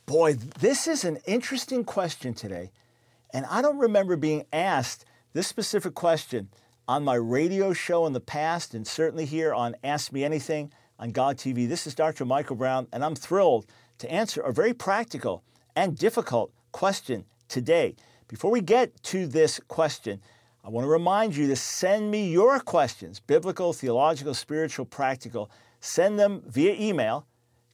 Boy, this is an interesting question today. And I don't remember being asked this specific question on my radio show in the past, and certainly here on Ask Me Anything on God TV. This is Dr. Michael Brown, and I'm thrilled to answer a very practical and difficult question today. Before we get to this question, I want to remind you to send me your questions, biblical, theological, spiritual, practical. Send them via email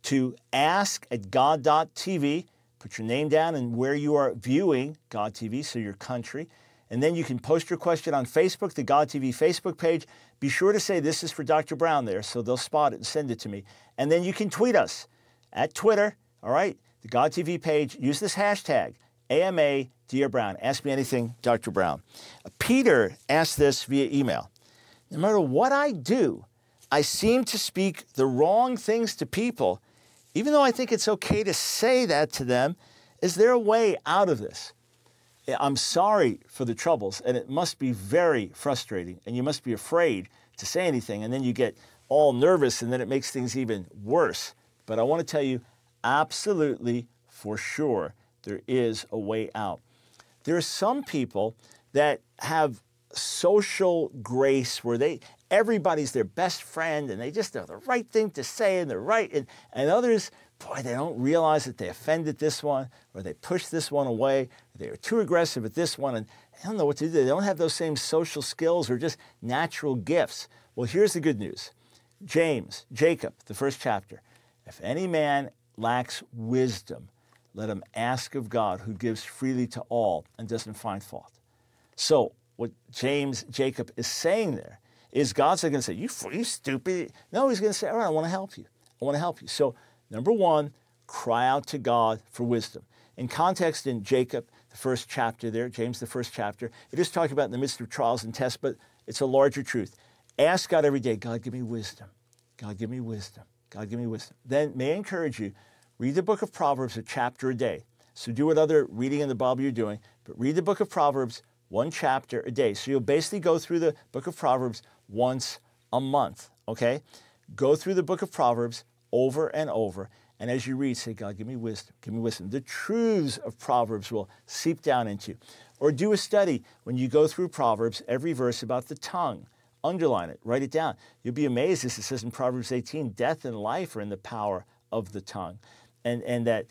to ask@god.tv. Put your name down and where you are viewing God TV, so your country. And then you can post your question on Facebook, the God TV Facebook page. Be sure to say this is for Dr. Brown there, so they'll spot it and send it to me. And then you can tweet us at Twitter, all right, the God TV page. Use this hashtag, AMA Dear Brown. Ask me anything, Dr. Brown. Peter asked this via email. No matter what I do, I seem to speak the wrong things to people, even though I think it's okay to say that to them. Is there a way out of this? I'm sorry for the troubles, and it must be very frustrating, and you must be afraid to say anything, and then you get all nervous, and then it makes things even worse. But I want to tell you, absolutely, for sure, there is a way out. There are some people that have social grace where everybody's their best friend, and they just know the right thing to say, and they're right, and others, boy, they don't realize that they offended this one, or they pushed this one away, or they were too aggressive at this one, and they don't know what to do. They don't have those same social skills or just natural gifts. Well, here's the good news. Jacob, the first chapter. If any man lacks wisdom, let him ask of God, who gives freely to all and doesn't find fault. So what Jacob is saying there is God's not going to say, you stupid. No, he's going to say, all right, I want to help you. I want to help you. So number one, cry out to God for wisdom. In context in Jacob, the first chapter there, James, the first chapter, it is talking about in the midst of trials and tests, but it's a larger truth. Ask God every day, God, give me wisdom. God, give me wisdom. God, give me wisdom. Then may I encourage you, read the book of Proverbs a chapter a day. So do what other reading in the Bible you're doing, but read the book of Proverbs one chapter a day. So you'll basically go through the book of Proverbs once a month, okay? Go through the book of Proverbs over and over, and as you read, say, God, give me wisdom, give me wisdom. The truths of Proverbs will seep down into you. Or do a study when you go through Proverbs, every verse about the tongue. Underline it, write it down. You'll be amazed, as it says in Proverbs 18, death and life are in the power of the tongue. And that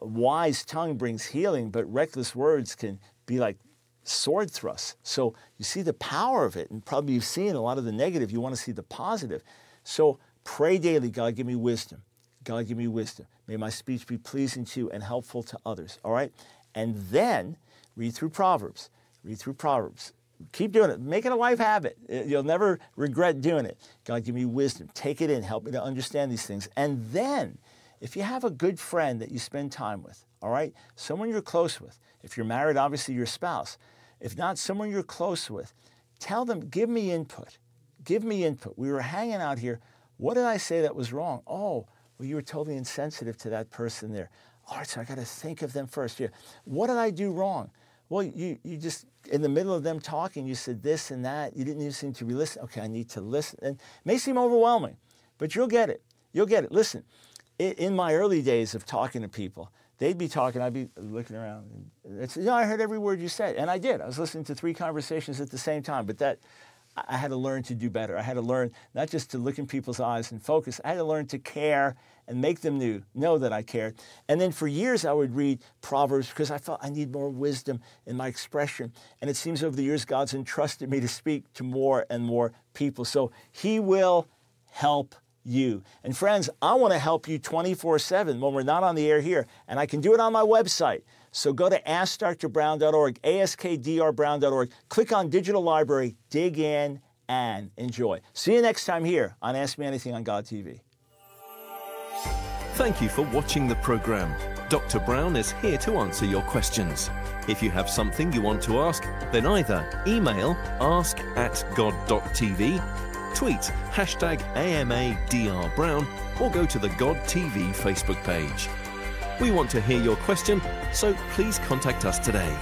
wise tongue brings healing, but reckless words can be like sword thrusts. So you see the power of it, and probably you've seen a lot of the negative. You want to see the positive. So pray daily, God, give me wisdom. God, give me wisdom. May my speech be pleasing to you and helpful to others, all right? And then read through Proverbs. Read through Proverbs. Keep doing it. Make it a life habit. You'll never regret doing it. God, give me wisdom. Take it in. Help me to understand these things. And then, if you have a good friend that you spend time with, all right, someone you're close with, if you're married, obviously your spouse. If not, someone you're close with, tell them, give me input. Give me input. We were hanging out here. What did I say that was wrong? Oh, well, you were totally insensitive to that person there. All right, so I got to think of them first. Yeah. What did I do wrong? Well, you just, in the middle of them talking, you said this and that. You didn't even seem to be listening. Okay, I need to listen. And it may seem overwhelming, but you'll get it. You'll get it. Listen, in my early days of talking to people, they'd be talking, I'd be looking around. And it's, I heard every word you said. And I did. I was listening to 3 conversations at the same time. But I had to learn to do better. I had to learn not just to look in people's eyes and focus. I had to learn to care and make them know that I cared. And then for years I would read Proverbs because I felt I need more wisdom in my expression. And it seems over the years God's entrusted me to speak to more and more people. So He will help you. And friends, I want to help you 24/7 when we're not on the air here. And I can do it on my website. So go to AskDrBrown.org, AskDrBrown.org. Click on Digital Library, dig in, and enjoy. See you next time here on Ask Me Anything on God TV. Thank you for watching the program. Dr. Brown is here to answer your questions. If you have something you want to ask, then either email ask@god.tv, tweet #AMADRBrown, or go to the God TV Facebook page. We want to hear your question, so please contact us today.